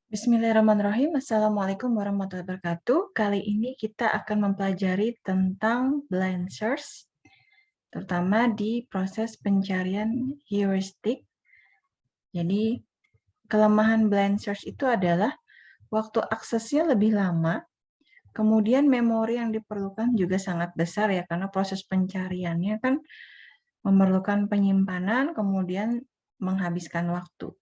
Bismillahirrahmanirrahim. Assalamualaikum warahmatullahi wabarakatuh. Kali ini kita akan mempelajari tentang blind search, terutama di proses pencarian heuristik. Jadi, kelemahan blind search itu adalah waktu aksesnya lebih lama, kemudian memori yang diperlukan juga sangat besar ya, karena proses pencariannya kan memerlukan penyimpanan, kemudian menghabiskan waktu.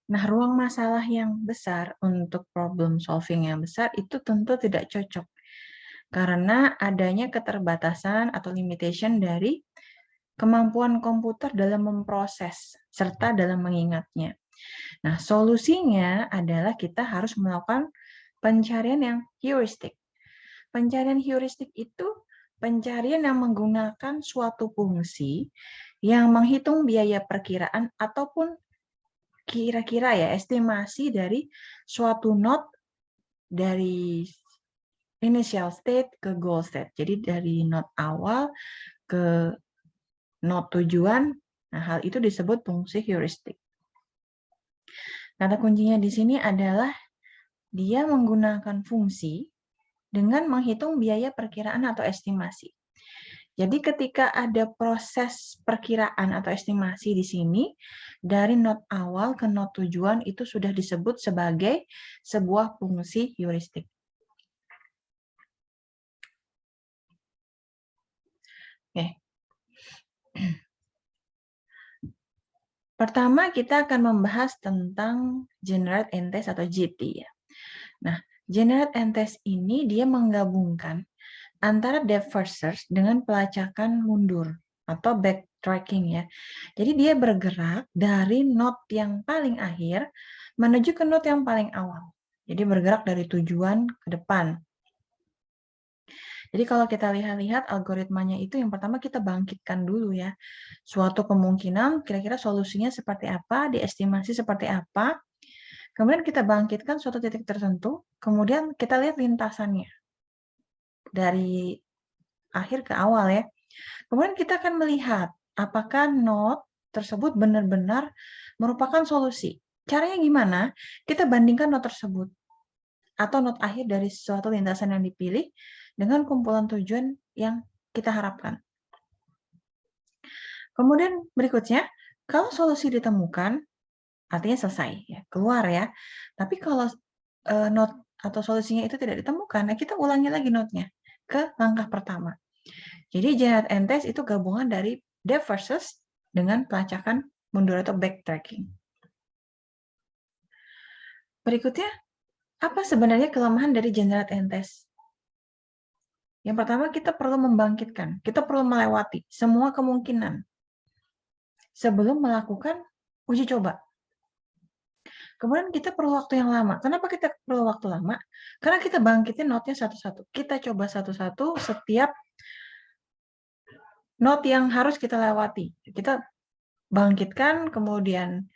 Nah, ruang masalah yang besar untuk problem solving yang besar itu tentu tidak cocok karena adanya keterbatasan atau limitation dari kemampuan komputer dalam memproses serta dalam mengingatnya. Nah, solusinya adalah kita harus melakukan pencarian yang heuristik. Pencarian heuristik itu pencarian yang menggunakan suatu fungsi yang menghitung biaya perkiraan ataupun kira-kira ya estimasi dari suatu node dari initial state ke goal state. Jadi dari node awal ke node tujuan, nah hal itu disebut fungsi heuristik. Kata kuncinya di sini adalah dia menggunakan fungsi dengan menghitung biaya perkiraan atau estimasi. Jadi ketika ada proses perkiraan atau estimasi di sini, dari node awal ke node tujuan itu sudah disebut sebagai sebuah fungsi heuristik. Oke. Pertama, kita akan membahas tentang generate and test atau GT ya. Nah, generate and test ini dia menggabungkan antara depth first search dengan pelacakan mundur atau backtracking ya. Jadi dia bergerak dari node yang paling akhir menuju ke node yang paling awal. Jadi bergerak dari tujuan ke depan. Jadi kalau kita lihat-lihat algoritmanya itu yang pertama kita bangkitkan dulu ya. Suatu kemungkinan kira-kira solusinya seperti apa, diestimasi seperti apa. Kemudian kita bangkitkan suatu titik tertentu, kemudian kita lihat lintasannya dari akhir ke awal ya. Kemudian kita akan melihat apakah node tersebut benar-benar merupakan solusi. Caranya gimana? Kita bandingkan node tersebut atau node akhir dari suatu lintasan yang dipilih dengan kumpulan tujuan yang kita harapkan. Kemudian berikutnya, kalau solusi ditemukan, artinya selesai, ya, keluar ya. Tapi kalau node atau solusinya itu tidak ditemukan, nah kita ulangi lagi node-nya ke langkah pertama. Jadi generate and test itu gabungan dari depth versus dengan pelacakan mundur atau backtracking. Berikutnya, apa sebenarnya kelemahan dari generate and test? Yang pertama, kita perlu membangkitkan, kita perlu melewati semua kemungkinan sebelum melakukan uji coba. Kemudian kita perlu waktu yang lama. Kenapa kita perlu waktu lama? Karena kita bangkitin node-nya satu-satu. Kita coba satu-satu setiap node yang harus kita lewati. Kita bangkitkan, kemudian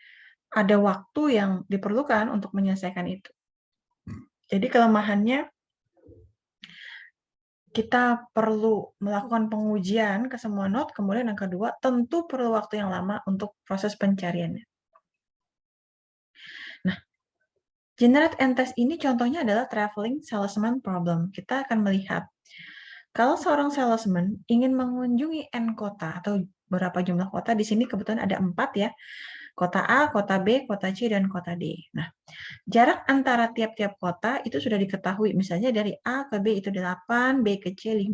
ada waktu yang diperlukan untuk menyelesaikan itu. Jadi kelemahannya, kita perlu melakukan pengujian ke semua node, kemudian yang kedua, tentu perlu waktu yang lama untuk proses pencariannya. Nah, generate and test ini contohnya adalah traveling salesman problem. Kita akan melihat, kalau seorang salesman ingin mengunjungi N kota atau berapa jumlah kota, di sini kebetulan ada 4 ya, kota A, kota B, kota C, dan kota D. Nah, jarak antara tiap-tiap kota itu sudah diketahui. Misalnya dari A ke B itu 8, B ke C 5,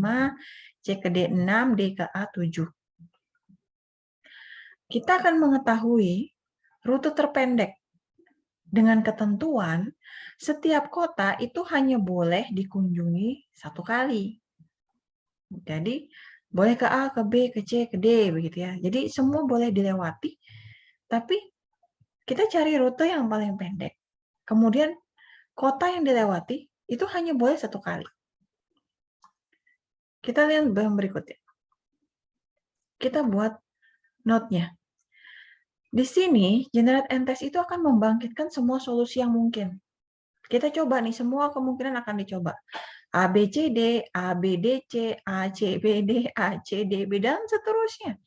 C ke D 6, D ke A 7. Kita akan mengetahui rute terpendek dengan ketentuan setiap kota itu hanya boleh dikunjungi satu kali. Jadi, boleh ke A, ke B, ke C, ke D, begitu ya. Jadi, semua boleh dilewati, tapi kita cari rute yang paling pendek. Kemudian, kota yang dilewati itu hanya boleh satu kali. Kita lihat yang berikutnya. Kita buat node-nya. Di sini, generate and test itu akan membangkitkan semua solusi yang mungkin. Kita coba nih, semua kemungkinan akan dicoba. A, B, C, D, A, B, D, C, A, C, B, D, A, C, D, B, dan seterusnya.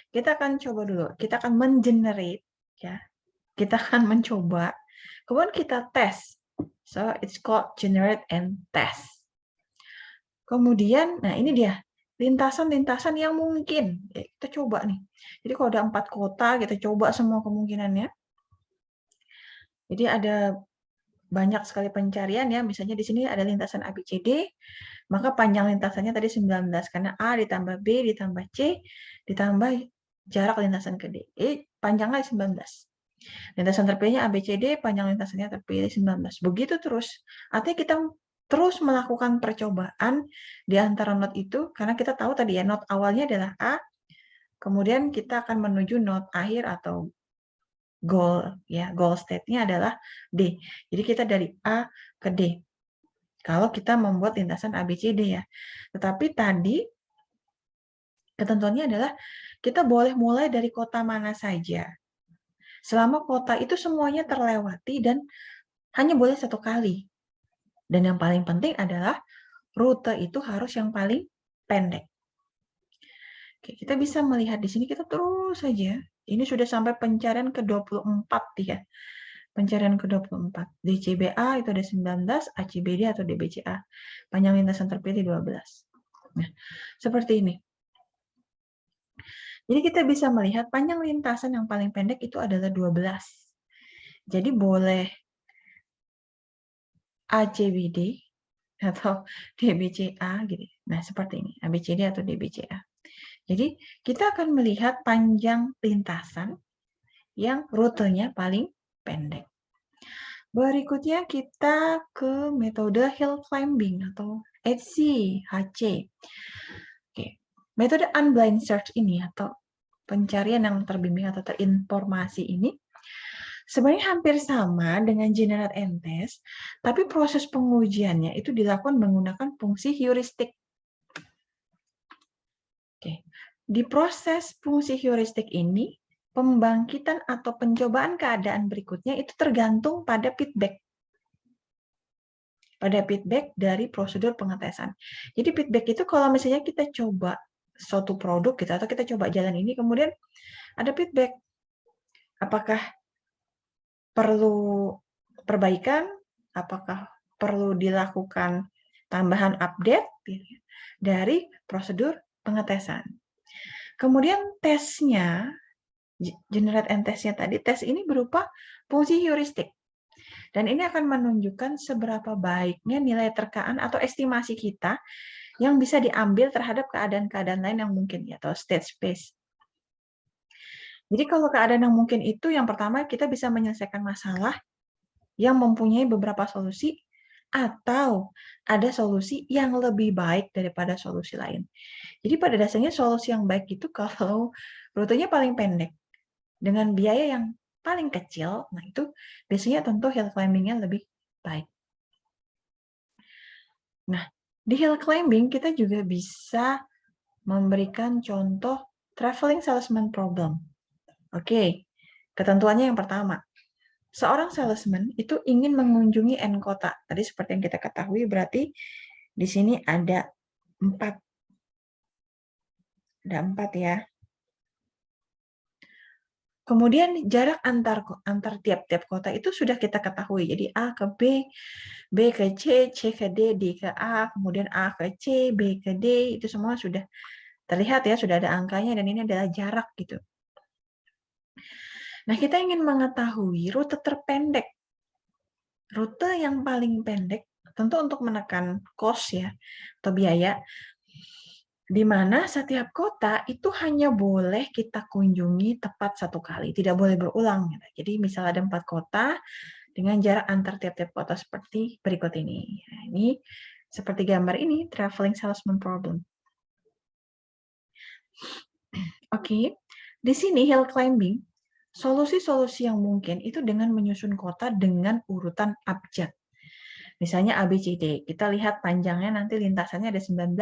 Kita akan coba dulu. Kita akan mengenerate, ya. Kita akan mencoba Kemudian kita tes. So, it's called generate and test. Kemudian, nah ini dia, lintasan-lintasan yang mungkin. Kita coba nih. Jadi kalau ada 4 kota, kita coba semua kemungkinannya. Jadi ada banyak sekali pencarian ya. Misalnya di sini ada lintasan ABCD, maka panjang lintasannya tadi 19 karena A ditambah B ditambah C ditambah jarak lintasan ke D. Panjangnya 19. Lintasan terpilihnya ABCD, panjang lintasannya terpilih 19. Begitu terus. Artinya kita terus melakukan percobaan di antara not itu karena kita tahu tadi ya not awalnya adalah A, kemudian kita akan menuju not akhir atau goal ya, goal state-nya adalah D. Jadi kita dari A ke D. Kalau kita membuat lintasan ABCD ya. Tetapi tadi ketentuannya adalah kita boleh mulai dari kota mana saja. Selama kota itu semuanya terlewati dan hanya boleh 1 kali. Dan yang paling penting adalah rute itu harus yang paling pendek. Oke, kita bisa melihat di sini kita terus saja. Ini sudah sampai pencarian ke-24 ya. Pencarian ke-24. DCBA itu ada 19, ACBD atau DBCA. Panjang lintasan terpilih 12. Nah, seperti ini. Jadi kita bisa melihat panjang lintasan yang paling pendek itu adalah 12. Jadi boleh ACBD atau DBCA gitu. Nah, seperti ini, ABCD atau DBCA. Jadi, kita akan melihat panjang lintasan yang rutenya paling pendek. Berikutnya kita ke metode hill climbing atau HC. Oke. Metode unblind search ini atau pencarian yang terbimbing atau terinformasi ini sebenarnya hampir sama dengan generate and test, tapi proses pengujiannya itu dilakukan menggunakan fungsi heuristik. Oke. Di proses fungsi heuristik ini, pembangkitan atau pencobaan keadaan berikutnya itu tergantung pada feedback. Pada feedback dari prosedur pengetesan. Jadi feedback itu kalau misalnya kita coba suatu produk gitu, atau kita coba jalan ini, kemudian ada feedback. Apakah perlu perbaikan, apakah perlu dilakukan tambahan update dari prosedur pengetesan. Kemudian tesnya, generate and testnya tadi, tes ini berupa fungsi heuristik. Dan ini akan menunjukkan seberapa baiknya nilai terkaan atau estimasi kita yang bisa diambil terhadap keadaan-keadaan lain yang mungkin, atau state space. Jadi kalau keadaan yang mungkin itu, yang pertama kita bisa menyelesaikan masalah yang mempunyai beberapa solusi, atau ada solusi yang lebih baik daripada solusi lain. Jadi pada dasarnya solusi yang baik itu kalau rutenya paling pendek, dengan biaya yang paling kecil, nah itu biasanya tentu hill climbing-nya lebih baik. Nah, di hill climbing kita juga bisa memberikan contoh traveling salesman problem. Oke, ketentuannya yang pertama. Seorang salesman itu ingin mengunjungi N kota. Tadi seperti yang kita ketahui, berarti di sini ada 4. Ada 4 ya. Kemudian jarak antar tiap-tiap kota itu sudah kita ketahui. Jadi A ke B, B ke C, C ke D, D ke A, kemudian A ke C, B ke D, itu semua sudah terlihat ya, sudah ada angkanya dan ini adalah jarak gitu. Nah, kita ingin mengetahui rute terpendek. Rute yang paling pendek, tentu untuk menekan cost ya, atau biaya, di mana setiap kota itu hanya boleh kita kunjungi tepat 1 kali, tidak boleh berulang. Jadi misal ada 4 kota, dengan jarak antar tiap-tiap kota seperti berikut ini. Nah, ini seperti gambar ini, traveling salesman problem. Oke, di sini hill climbing, solusi-solusi yang mungkin itu dengan menyusun kota dengan urutan abjad. Misalnya ABCD, kita lihat panjangnya nanti lintasannya ada 19.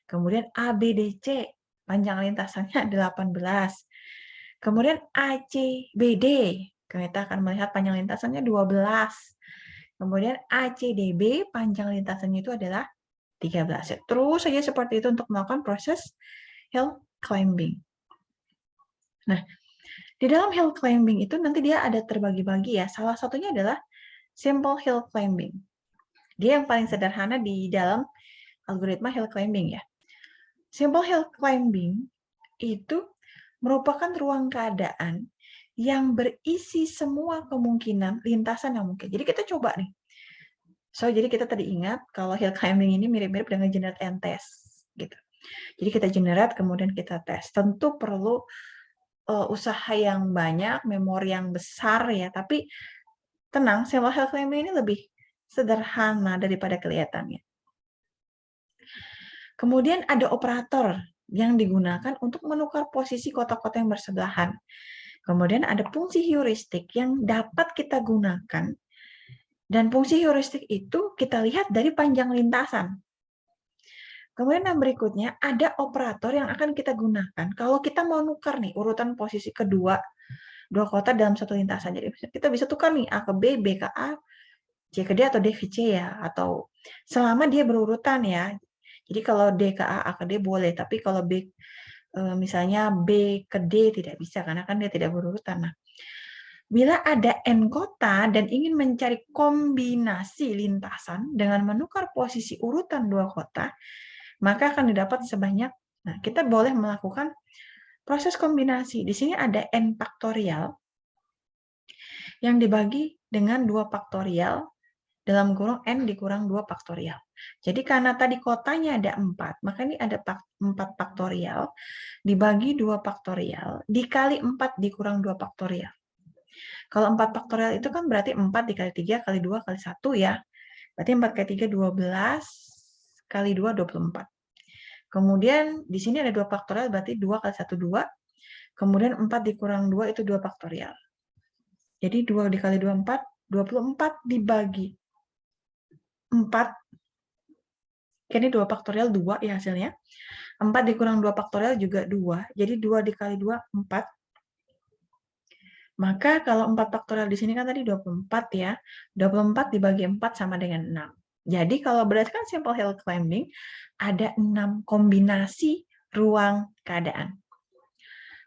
Kemudian ABDC, panjang lintasannya 18. Kemudian ACBD, kita akan melihat panjang lintasannya 12. Kemudian ACDB, panjang lintasannya itu adalah 13. Terus saja seperti itu untuk melakukan proses hill climbing. Nah, Di dalam hill climbing itu nanti dia ada terbagi-bagi ya. Salah satunya adalah simple hill climbing. Dia yang paling sederhana di dalam algoritma hill climbing ya. Simple hill climbing itu merupakan ruang keadaan yang berisi semua kemungkinan lintasan yang mungkin. Jadi kita coba nih. Jadi kita tadi ingat kalau hill climbing ini mirip-mirip dengan generate and test gitu. Jadi kita generate kemudian kita tes. Tentu perlu usaha yang banyak, memori yang besar ya, tapi tenang, simple hill climbing ini lebih sederhana daripada kelihatannya. Kemudian ada operator yang digunakan untuk menukar posisi kota-kota yang bersebelahan. Kemudian ada fungsi heuristik yang dapat kita gunakan. Dan fungsi heuristik itu kita lihat dari panjang lintasan. Kemudian yang berikutnya ada operator yang akan kita gunakan kalau kita mau nukar nih urutan posisi kedua dua kota dalam satu lintasan. Jadi kita bisa tukar nih A ke B, B ke A, C ke D atau D ke C ya, atau selama dia berurutan ya. Jadi kalau D ke A, A ke D boleh, tapi kalau B misalnya B ke D tidak bisa karena kan dia tidak berurutan. Nah, bila ada N kota dan ingin mencari kombinasi lintasan dengan menukar posisi urutan dua kota, maka akan didapat sebanyak, nah kita boleh melakukan proses kombinasi. Di sini ada N faktorial yang dibagi dengan 2 faktorial dalam kurung N dikurang 2 faktorial. Jadi karena tadi kotanya ada 4, maka ini ada 4 faktorial dibagi 2 faktorial dikali 4 dikurang 2 faktorial. Kalau 4 faktorial itu kan berarti 4 dikali 3 kali 2 kali 1 ya. Berarti 4 kali 3, 12 kali 2, 24. Kemudian di sini ada 2 faktorial berarti 2 kali 1, 2. Kemudian 4 dikurang 2 itu 2 faktorial. Jadi 2 dikali 2, 4. 24 dibagi 4. Ini 2 faktorial 2 ya hasilnya. 4 dikurang 2 faktorial juga 2. Jadi 2 dikali 2, 4. Maka kalau 4 faktorial di sini kan tadi 24 ya. 24 dibagi 4 sama dengan 6. Jadi kalau berdasarkan simple hill climbing, ada 6 kombinasi ruang keadaan.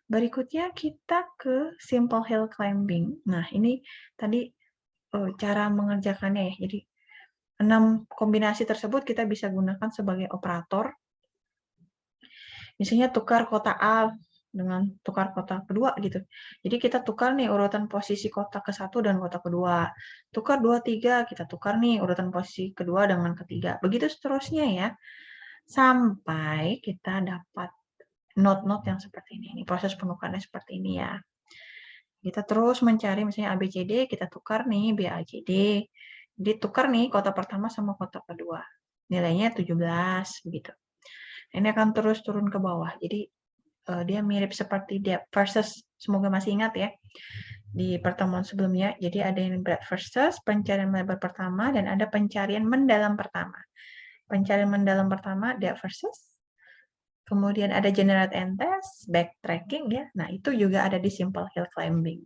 Berikutnya kita ke simple hill climbing. Nah ini tadi cara mengerjakannya ya. Jadi 6 kombinasi tersebut kita bisa gunakan sebagai operator. Misalnya tukar kota A dengan tukar kota kedua gitu. Jadi kita tukar nih urutan posisi kota ke-1 dan kota kedua. Tukar 2, 3, kita tukar nih urutan posisi kedua dengan ketiga. Begitu seterusnya ya. Sampai kita dapat node-node yang seperti ini. Ini proses penukarannya seperti ini ya. Kita terus mencari misalnya ABCD, kita tukar nih BACD. Jadi tukar nih kota pertama sama kota kedua. Nilainya 17 begitu. Ini akan terus turun ke bawah. Jadi dia mirip seperti depth versus, semoga masih ingat ya di pertemuan sebelumnya. Jadi ada yang breadth versus pencarian lebar pertama dan ada pencarian mendalam pertama. Pencarian mendalam pertama depth versus, kemudian ada generate and test, backtracking ya. Nah itu juga ada di simple hill climbing.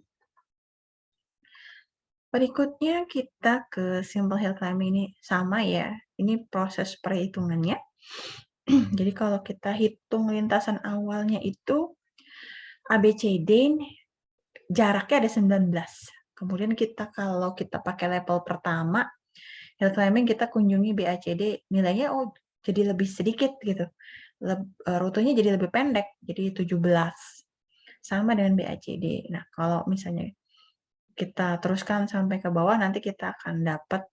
Berikutnya kita ke simple hill climbing, ini sama ya. Ini proses perhitungannya. Jadi kalau kita hitung lintasan awalnya itu ABCD jaraknya ada 19. Kemudian kalau kita pakai level pertama hill climbing kita kunjungi BACD, nilainya jadi lebih sedikit gitu. Rutenya jadi lebih pendek, jadi 17. Sama dengan BACD. Nah, kalau misalnya kita teruskan sampai ke bawah nanti kita akan dapat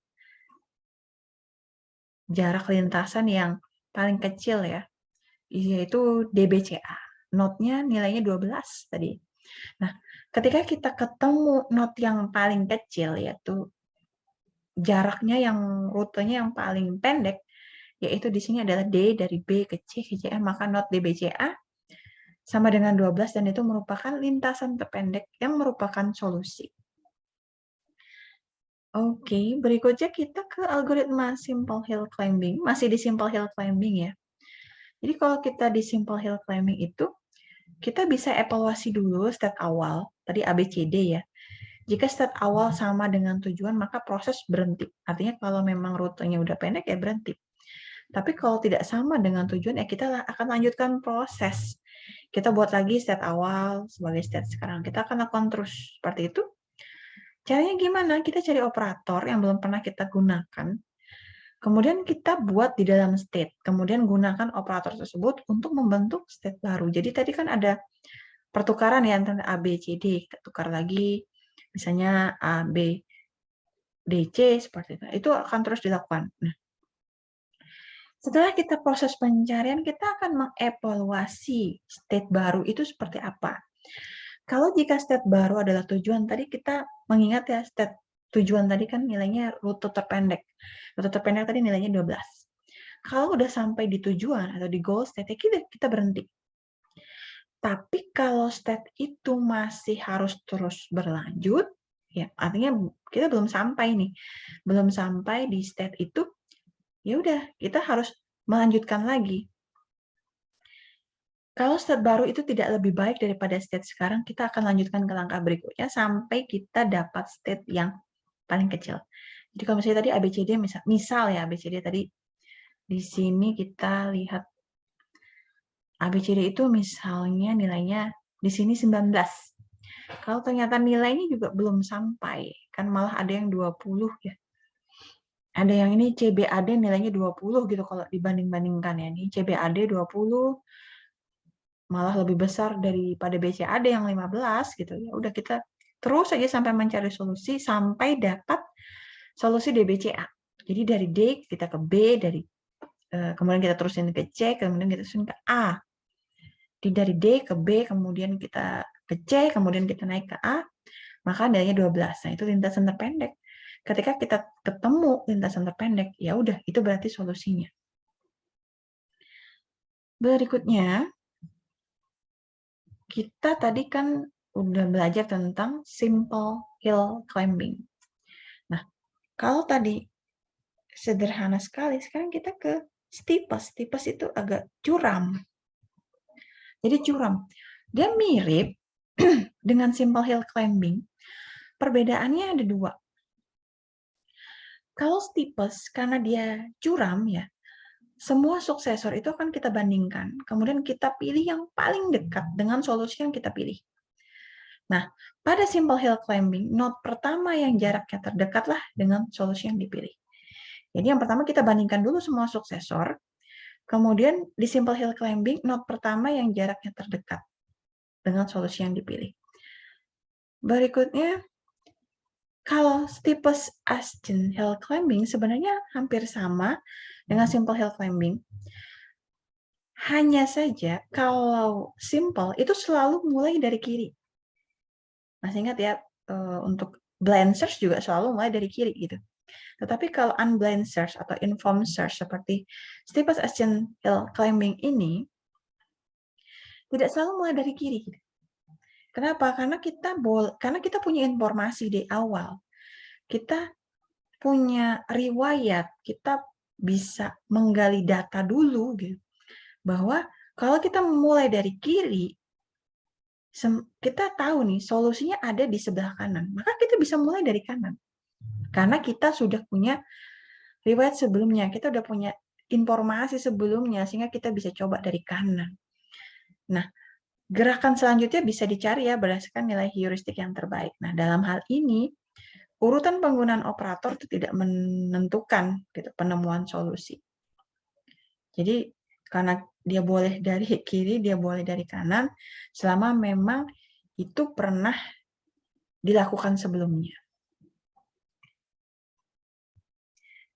jarak lintasan yang paling kecil ya, yaitu DBCA. Node-nya nilainya 12 tadi. Nah, ketika kita ketemu node yang paling kecil, yaitu jaraknya yang rutenya yang paling pendek, yaitu di sini adalah D dari B ke C ke C, maka node DBCA sama dengan 12 dan itu merupakan lintasan terpendek yang merupakan solusi. Oke, berikutnya kita ke algoritma simple hill climbing. Masih di simple hill climbing ya. Jadi kalau kita di simple hill climbing itu, kita bisa evaluasi dulu state awal, tadi ABCD ya. Jika state awal sama dengan tujuan, maka proses berhenti. Artinya kalau memang rutenya udah pendek, ya berhenti. Tapi kalau tidak sama dengan tujuan, ya kita akan lanjutkan proses. kita buat lagi state awal sebagai state sekarang. Kita akan lakukan terus seperti itu. Caranya gimana? Kita cari operator yang belum pernah kita gunakan. Kemudian kita buat di dalam state. Kemudian gunakan operator tersebut untuk membentuk state baru. Jadi tadi kan ada pertukaran ya antara A, B, C, D. Kita tukar lagi. Misalnya A, B, D, C seperti itu. Itu akan terus dilakukan. Nah, setelah kita proses pencarian, kita akan mengevaluasi state baru itu seperti apa. Kalau jika state baru adalah tujuan, tadi kita mengingat ya state tujuan tadi kan nilainya rute terpendek. Rute terpendek tadi nilainya 12. Kalau udah sampai di tujuan atau di goal state, kita berhenti. Tapi kalau state itu masih harus terus berlanjut, ya artinya kita belum sampai nih. Belum sampai di state itu, ya udah kita harus melanjutkan lagi. Kalau state baru itu tidak lebih baik daripada state sekarang, kita akan lanjutkan ke langkah berikutnya sampai kita dapat state yang paling kecil. Jadi kalau misalnya tadi ABCD, misal ya ABCD tadi, di sini kita lihat ABCD itu misalnya nilainya di sini 19. Kalau ternyata nilainya juga belum sampai, kan malah ada yang 20 ya. Ada yang ini CBAD nilainya 20 gitu kalau dibanding-bandingkan ya. Ini CBAD 20, malah lebih besar daripada BCAD yang 15 gitu ya. Udah kita terus saja sampai mencari solusi sampai dapat solusi DBCA. Jadi dari D kita ke B, kemudian kita terusin ke C, kemudian kita terusin ke A. Dari D ke B, kemudian kita ke C, kemudian kita naik ke A, maka nilainya 12. Nah, itu lintasan terpendek. Ketika kita ketemu lintasan terpendek, ya udah itu berarti solusinya. Berikutnya, kita tadi kan udah belajar tentang simple hill climbing. Nah, kalau tadi sederhana sekali, sekarang kita ke steepest. Steepest itu agak curam. Jadi curam. Dia mirip dengan simple hill climbing. Perbedaannya ada dua. Kalau steepest, karena dia curam ya, semua suksesor itu akan kita bandingkan. Kemudian kita pilih yang paling dekat dengan solusi yang kita pilih. Nah, pada simple hill climbing, node pertama yang jaraknya terdekatlah dengan solusi yang dipilih. Jadi yang pertama kita bandingkan dulu semua suksesor. Kemudian di simple hill climbing, node pertama yang jaraknya terdekat dengan solusi yang dipilih. Berikutnya, kalau steepest ascent hill climbing sebenarnya hampir sama dengan simple hill climbing. Hanya saja kalau simple itu selalu mulai dari kiri. Masih ingat ya, untuk blind search juga selalu mulai dari kiri gitu. Tetapi kalau unblind search atau informed search seperti steepest ascent hill climbing ini tidak selalu mulai dari kiri. Kenapa? Karena kita punya informasi di awal. Kita punya riwayat, kita bisa menggali data dulu gitu. Bahwa kalau kita mulai dari kiri, kita tahu nih solusinya ada di sebelah kanan. Maka kita bisa mulai dari kanan. Karena kita sudah punya riwayat sebelumnya, kita udah punya informasi sebelumnya, sehingga kita bisa coba dari kanan. Nah, gerakan selanjutnya bisa dicari ya berdasarkan nilai heuristik yang terbaik. Nah, dalam hal ini, urutan penggunaan operator itu tidak menentukan gitu, penemuan solusi. Jadi, karena dia boleh dari kiri, dia boleh dari kanan, selama memang itu pernah dilakukan sebelumnya.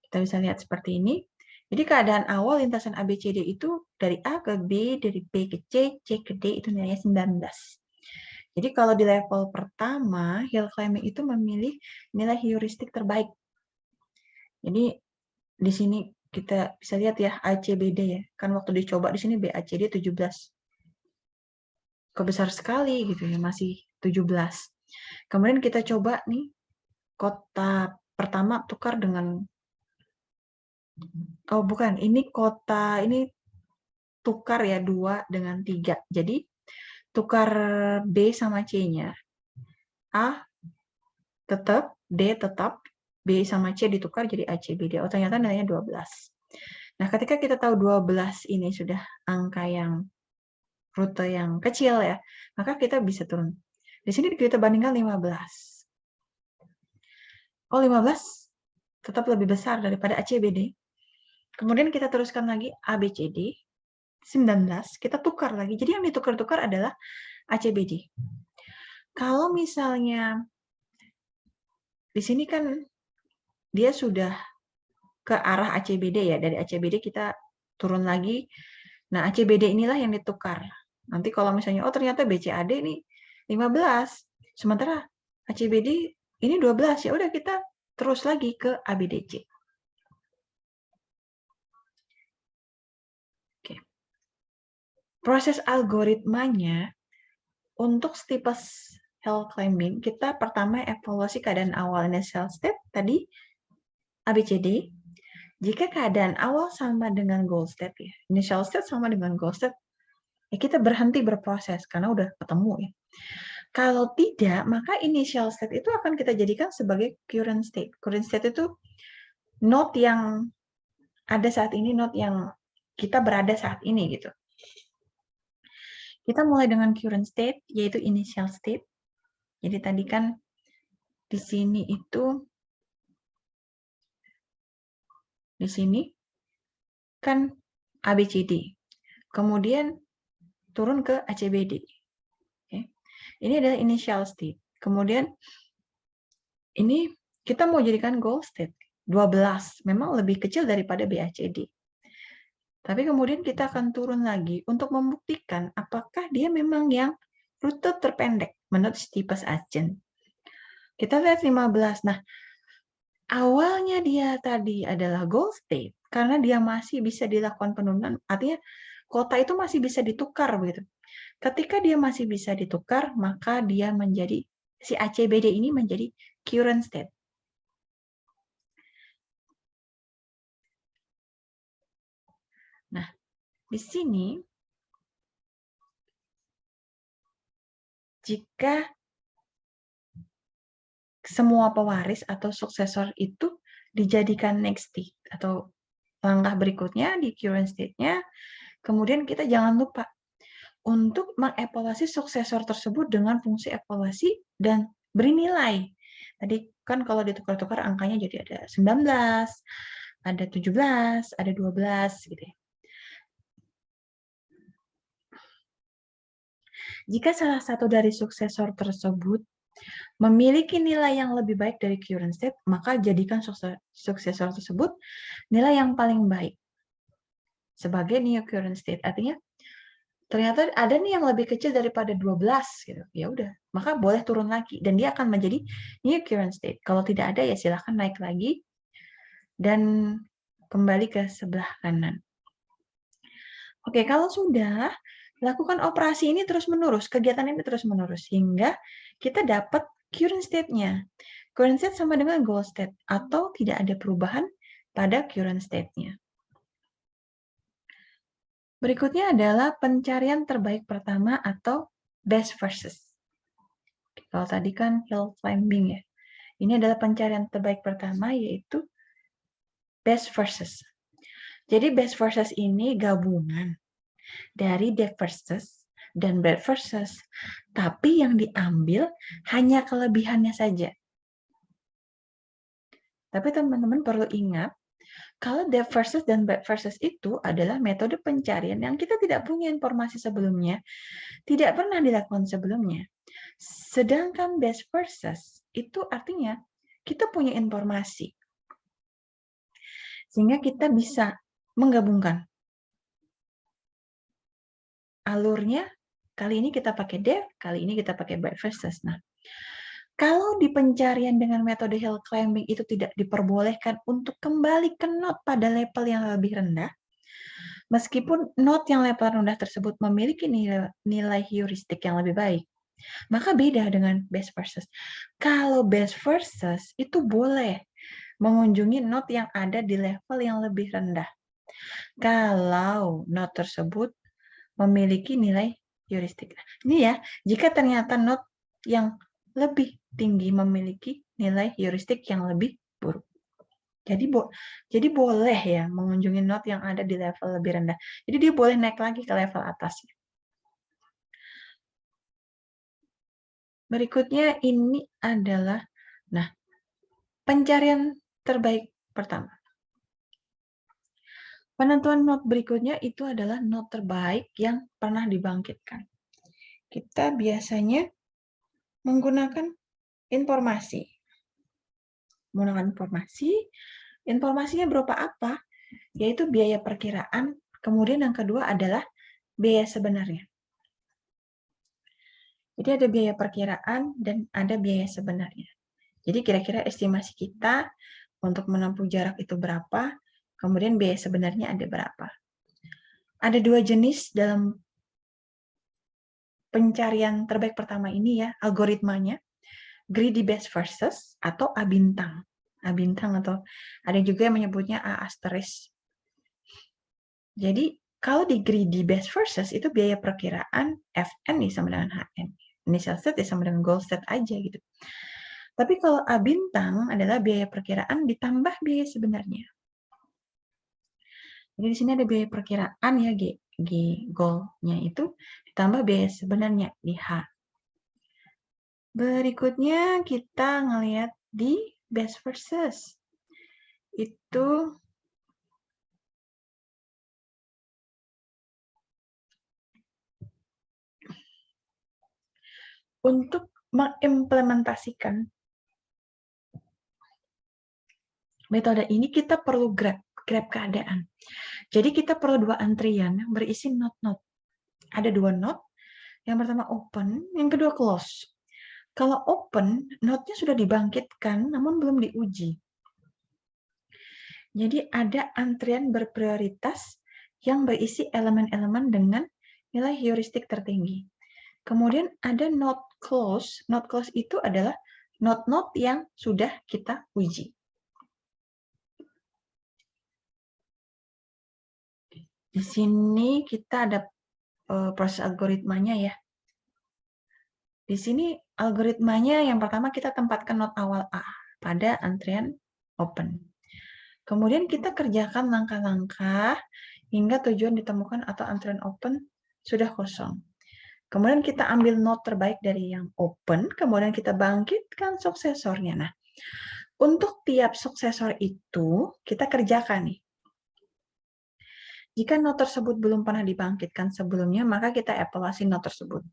Kita bisa lihat seperti ini. Jadi keadaan awal lintasan ABCD itu dari A ke B, dari B ke C, C ke D itu nilainya 19. Jadi kalau di level pertama, hill climbing itu memilih nilai heuristik terbaik. Jadi di sini kita bisa lihat ya ACBD ya. Kan waktu dicoba di sini BACD 17. Kok besar sekali gitu ya, masih 17. Kemudian kita coba nih kota pertama tukar dengan bukan, ini tukar ya 2 dengan 3. Jadi tukar B sama C-nya. A tetap, D tetap, B sama C ditukar jadi ACBD. Oh, ternyata nilainya 12. Nah, ketika kita tahu 12 ini sudah angka yang rute yang kecil ya, maka kita bisa turun. Di sini kita bandingkan 15. Oh, 15 tetap lebih besar daripada ACBD. Kemudian kita teruskan lagi ABCD, 19, kita tukar lagi. Jadi yang ditukar-tukar adalah ACBD. Kalau misalnya di sini kan dia sudah ke arah ACBD ya, dari ACBD kita turun lagi. Nah, ACBD inilah yang ditukar. Nanti kalau misalnya, oh ternyata BCAD ini 15, sementara ACBD ini 12, ya udah kita terus lagi ke ABDC. Oke. Proses algoritmanya untuk steepest hill climbing, kita pertama evaluasi keadaan awal initial state tadi ABCD. Jika keadaan awal sama dengan goal state ya, initial state sama dengan goal state, ya kita berhenti berproses karena udah ketemu ya. Kalau tidak, maka initial state itu akan kita jadikan sebagai current state. Current state itu node yang ada saat ini, node yang kita berada saat ini gitu. Kita mulai dengan current state, yaitu initial state. Jadi tadi kan di sini itu, di sini kan ABCD. Kemudian turun ke ACBD. Okay. Ini adalah initial state. Kemudian ini kita mau jadikan goal state. 12. Memang lebih kecil daripada BACD. Tapi kemudian kita akan turun lagi untuk membuktikan apakah dia memang yang rute terpendek menurut steepest ascent. Kita lihat 15. Nah, awalnya dia tadi adalah goal state karena dia masih bisa dilakukan penurunan, artinya kota itu masih bisa ditukar begitu. Ketika dia masih bisa ditukar, maka dia menjadi si ACBD ini menjadi current state. Nah, di sini jika semua pewaris atau suksesor itu dijadikan next state atau langkah berikutnya di current state-nya, kemudian kita jangan lupa untuk mengevaluasi suksesor tersebut dengan fungsi evaluasi dan beri nilai. Tadi kan kalau ditukar-tukar angkanya jadi ada 19, ada 17, ada 12 gitu ya. Jika salah satu dari suksesor tersebut memiliki nilai yang lebih baik dari current state, maka jadikan suksesor tersebut nilai yang paling baik sebagai new current state. Artinya ternyata ada nih yang lebih kecil daripada 12 gitu. Ya udah, maka boleh turun lagi dan dia akan menjadi new current state. Kalau tidak ada ya silahkan naik lagi dan kembali ke sebelah kanan. Oke, kalau sudah lakukan operasi ini terus-menerus, kegiatan ini terus-menerus hingga kita dapat current state-nya. Current state sama dengan goal state atau tidak ada perubahan pada current state-nya. Berikutnya adalah pencarian terbaik pertama atau best versus. Kalau tadi kan hill climbing ya. Ini adalah pencarian terbaik pertama yaitu best versus. Jadi best versus ini gabungan dari depth versus dan breadth versus. Tapi yang diambil hanya kelebihannya saja. Tapi teman-teman perlu ingat, kalau depth versus dan breadth versus itu adalah metode pencarian yang kita tidak punya informasi sebelumnya, tidak pernah dilakukan sebelumnya. Sedangkan best versus itu artinya kita punya informasi. Sehingga kita bisa menggabungkan alurnya, kali ini kita pakai depth, kali ini kita pakai breadth versus. Nah, kalau di pencarian dengan metode hill climbing itu tidak diperbolehkan untuk kembali ke node pada level yang lebih rendah, meskipun node yang level rendah tersebut memiliki nilai heuristik yang lebih baik, maka beda dengan best versus. Kalau best versus itu boleh mengunjungi node yang ada di level yang lebih rendah. Kalau node tersebut memiliki nilai heuristik. Ini ya, jika ternyata node yang lebih tinggi memiliki nilai heuristik yang lebih buruk. Jadi boleh ya mengunjungi node yang ada di level lebih rendah. Jadi dia boleh naik lagi ke level atasnya. Berikutnya ini adalah, nah, pencarian terbaik pertama. Penentuan not berikutnya itu adalah not terbaik yang pernah dibangkitkan. Kita biasanya menggunakan informasi. Menggunakan informasi, informasinya berupa apa? Yaitu biaya perkiraan, kemudian yang kedua adalah biaya sebenarnya. Jadi ada biaya perkiraan dan ada biaya sebenarnya. Jadi kira-kira estimasi kita untuk menempuh jarak itu berapa, kemudian biaya sebenarnya ada berapa. Ada dua jenis dalam pencarian terbaik pertama ini ya, algoritmanya. Greedy best versus atau A bintang. A bintang atau ada juga yang menyebutnya A asterisk. Jadi kalau di greedy best versus itu biaya perkiraan Fn sama dengan Hn. Initial state sama dengan goal state aja gitu. Tapi kalau A bintang adalah biaya perkiraan ditambah biaya sebenarnya. Jadi di sini ada biaya perkiraan ya, G goal-nya itu ditambah biaya sebenarnya di H. Berikutnya kita ngelihat di best versus. Itu untuk mengimplementasikan metode ini kita perlu grab keadaan. Jadi kita perlu dua antrian yang berisi not-not. Ada dua not, yang pertama open, yang kedua close. Kalau open, notnya sudah dibangkitkan namun belum diuji. Jadi ada antrian berprioritas yang berisi elemen-elemen dengan nilai heuristik tertinggi. Kemudian ada not close. Not close itu adalah not-not yang sudah kita uji. Di sini kita ada proses algoritmanya ya. Di sini algoritmanya yang pertama kita tempatkan not awal A pada antrian open. Kemudian kita kerjakan langkah-langkah hingga tujuan ditemukan atau antrian open sudah kosong. Kemudian kita ambil not terbaik dari yang open, kemudian kita bangkitkan suksesornya. Nah, untuk tiap suksesor itu kita kerjakan nih. Jika not tersebut belum pernah dibangkitkan sebelumnya, maka kita evaluasi not tersebut.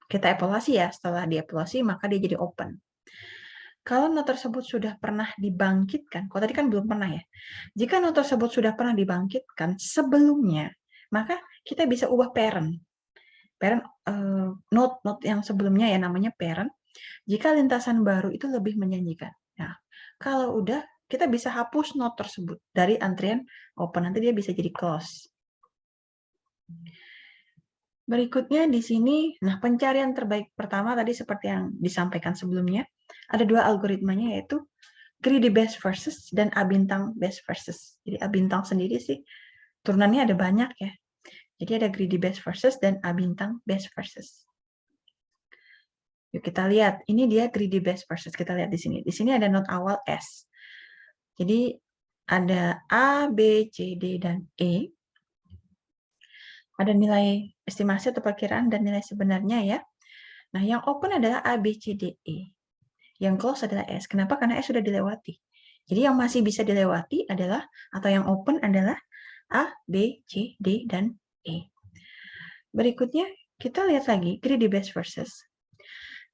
Kita evaluasi ya, setelah dievaluasi maka dia jadi open. Kalau not tersebut sudah pernah dibangkitkan, kalau tadi kan belum pernah ya. Jika not tersebut sudah pernah dibangkitkan sebelumnya, maka kita bisa ubah parent. Parent not yang sebelumnya ya namanya parent. Jika lintasan baru itu lebih menjanjikan. Nah, kalau udah kita bisa hapus not tersebut dari antrian open, nanti dia bisa jadi close. Berikutnya di sini, nah pencarian terbaik pertama tadi seperti yang disampaikan sebelumnya, ada dua algoritmanya yaitu greedy best versus dan A bintang best versus. Jadi A bintang sendiri sih turunannya ada banyak ya. Jadi ada greedy best versus dan A bintang best versus. Yuk kita lihat, ini dia greedy best versus. Kita lihat di sini. Di sini ada not awal S. Jadi ada A, B, C, D, dan E. Ada nilai estimasi atau perkiraan dan nilai sebenarnya ya. Nah, yang open adalah A, B, C, D, E. Yang close adalah S. Kenapa? Karena S sudah dilewati. Jadi yang masih bisa dilewati adalah, atau yang open adalah A, B, C, D, dan E. Berikutnya, kita lihat lagi greedy best versus.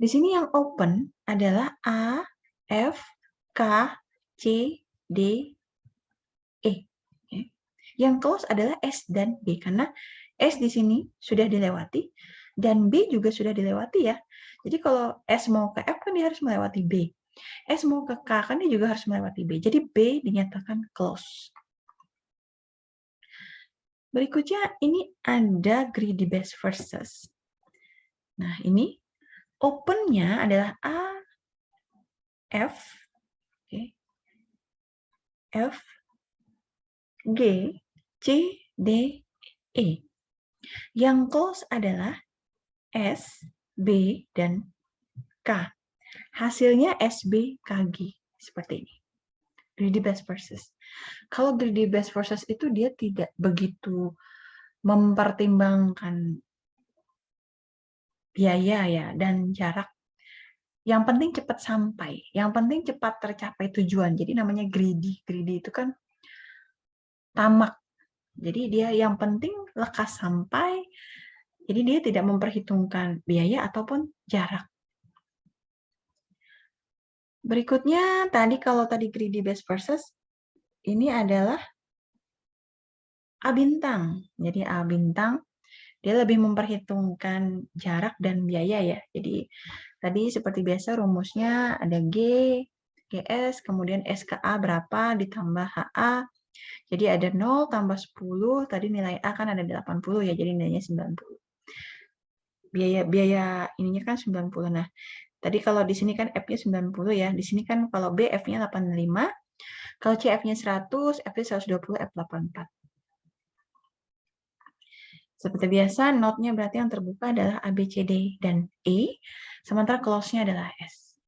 Di sini yang open adalah A, F, K, C, D, E. Yang close adalah S dan B, karena S di sini sudah dilewati, dan B juga sudah dilewati ya. Jadi kalau S mau ke F kan dia harus melewati B. S mau ke K kan dia juga harus melewati B. Jadi B dinyatakan close. Berikutnya ini ada greedy best versus. Nah ini opennya adalah A, F, F, G, C, D, E. Yang close adalah S, B, dan K. Hasilnya SB, KG. Seperti ini. Greedy best versus. Kalau greedy best versus itu dia tidak begitu mempertimbangkan biaya ya dan jarak. Yang penting cepat sampai, yang penting cepat tercapai tujuan. Jadi namanya greedy. Greedy itu kan tamak. Jadi dia yang penting lekas sampai. Jadi dia tidak memperhitungkan biaya ataupun jarak. Berikutnya tadi kalau tadi greedy best versus ini adalah A bintang. Jadi A bintang dia lebih memperhitungkan jarak dan biaya ya. Jadi tadi seperti biasa rumusnya ada G, GS, kemudian SKA berapa ditambah HA. Jadi ada 0 tambah 10, tadi nilai A kan ada 80 ya, jadi nilainya 90. Biaya ininya kan 90. Nah, tadi kalau di sini kan F-nya 90 ya. Di sini kan kalau B F-nya 85, kalau C F-nya 100, F-nya 120, F 84. Seperti biasa, note-nya berarti yang terbuka adalah A, B, C, D, dan E, sementara close-nya adalah S.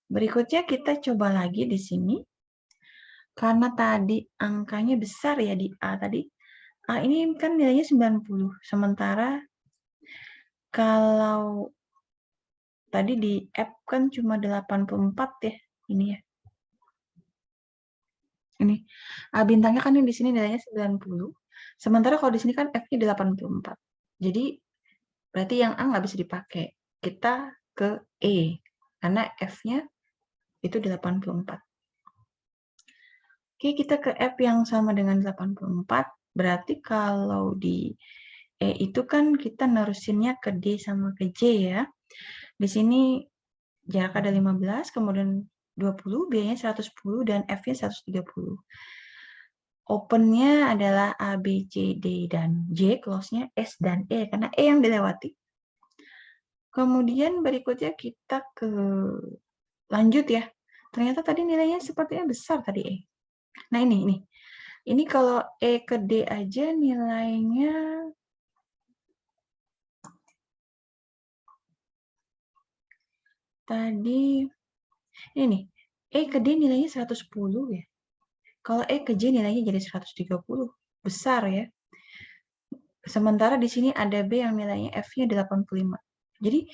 Berikutnya kita coba lagi di sini. Karena tadi angkanya besar ya di A tadi. A ini kan nilainya 90, sementara kalau tadi di F kan cuma 84 ya, ini ya. Ini A bintangnya kan di sini nilainya 90. Sementara kalau di sini kan F-nya 84. Jadi berarti yang A nggak bisa dipakai. Kita ke E karena F-nya itu 84. Oke, kita ke F yang sama dengan 84. Berarti kalau di E itu kan kita nerusinnya ke D sama ke J ya. Di sini jarak ada 15, kemudian 20, biayanya 110, dan F-nya 130. Open-nya adalah A, B, C, D, dan J, close-nya S dan E, karena E yang dilewati. Kemudian berikutnya kita ke lanjut ya. Ternyata tadi nilainya sepertinya besar tadi E. Nah ini. Ini kalau E ke D aja nilainya tadi ini E ke D nilainya 110 ya. Kalau E ke J nilainya jadi 130. Besar ya. Sementara di sini ada B yang nilainya F-nya 85. Jadi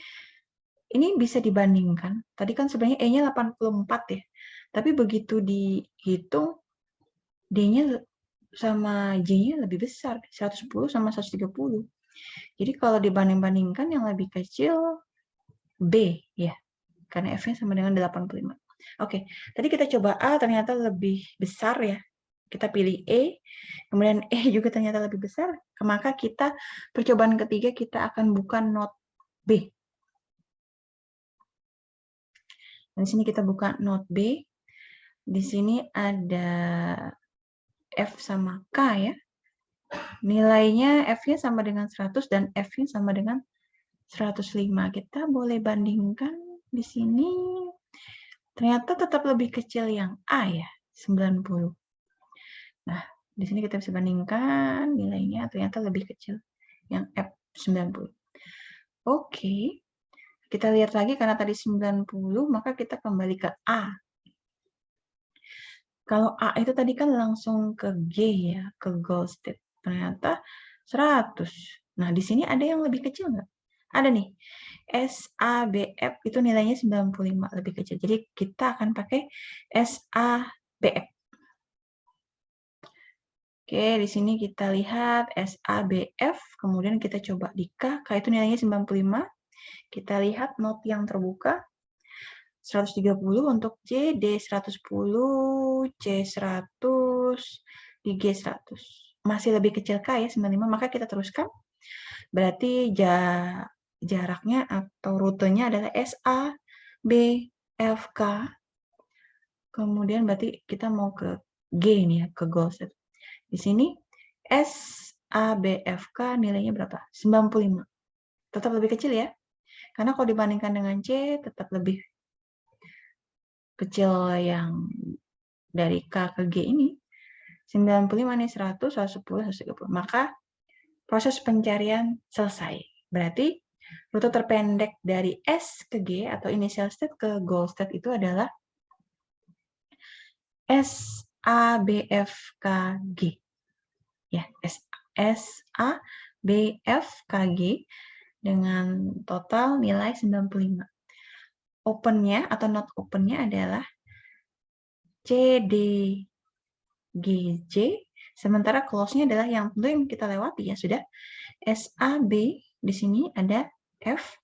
ini bisa dibandingkan. Tadi kan sebenarnya E-nya 84 ya. Tapi begitu dihitung D-nya sama J-nya lebih besar, 110 sama 130. Jadi kalau dibanding-bandingkan yang lebih kecil B ya. Karena F-nya sama dengan 85. Oke, tadi kita coba A ternyata lebih besar ya. Kita pilih E, kemudian E juga ternyata lebih besar. Maka kita percobaan ketiga kita akan buka note B. Di sini kita buka note B. Di sini ada F sama K ya. Nilainya F-nya sama dengan 100 dan F-nya sama dengan 105. Kita boleh bandingkan di sini. Ternyata tetap lebih kecil yang A ya, 90. Nah, di sini kita bisa bandingkan nilainya ternyata lebih kecil yang F 90. Oke. Kita lihat lagi karena tadi 90, maka kita kembali ke A. Kalau A itu tadi kan langsung ke G ya, ke goal state. Ternyata 100. Nah, di sini ada yang lebih kecil nggak? Ada nih. SABF itu nilainya 95, lebih kecil. Jadi kita akan pakai SABF. Oke, di sini kita lihat SABF, kemudian kita coba di K itu nilainya 95. Kita lihat note yang terbuka. 130 untuk C, D 110, C 100, di G 100. Masih lebih kecil K ya, 95, maka kita teruskan. Berarti jaraknya atau rutenya adalah SA, B, F, K. Kemudian berarti kita mau ke G nih ya, ke goal set. Di sini S, A, B, F, K nilainya berapa? 95. Tetap lebih kecil ya. Karena kalau dibandingkan dengan C, tetap lebih kecil yang dari K ke G ini. 95 nih 100, 110, 130. Maka proses pencarian selesai. Berarti rute terpendek dari S ke G atau initial state ke goal state itu adalah S, A, B, F, K, G. Ya, S, A, B, F, K, G. dengan total nilai 95. Open-nya atau not open-nya adalah C, D, G, J, sementara close-nya adalah yang tentu yang kita lewati ya sudah. S, A, B, di sini ada F,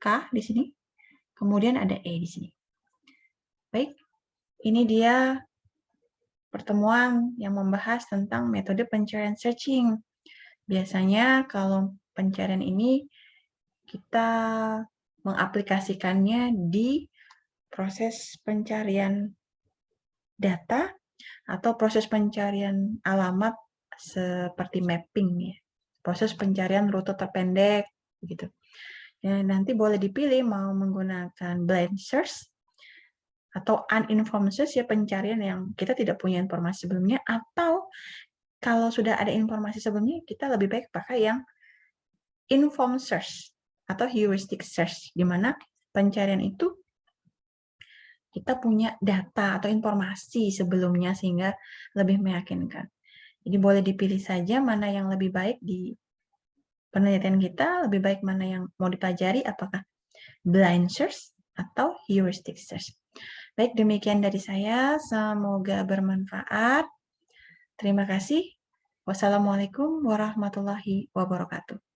K di sini, kemudian ada E di sini. Baik, ini dia pertemuan yang membahas tentang metode pencarian searching. Biasanya kalau pencarian ini kita mengaplikasikannya di proses pencarian data atau proses pencarian alamat seperti mapping ya. Proses pencarian rute terpendek begitu. Ya, nanti boleh dipilih mau menggunakan blind search atau uninformed search ya, pencarian yang kita tidak punya informasi sebelumnya, atau kalau sudah ada informasi sebelumnya kita lebih baik pakai yang informed search atau heuristic search, di mana pencarian itu kita punya data atau informasi sebelumnya sehingga lebih meyakinkan. Jadi boleh dipilih saja mana yang lebih baik di penelitian kita, lebih baik mana yang mau dipelajari, apakah blind search atau heuristic search. Baik, demikian dari saya. Semoga bermanfaat. Terima kasih. Wassalamualaikum warahmatullahi wabarakatuh.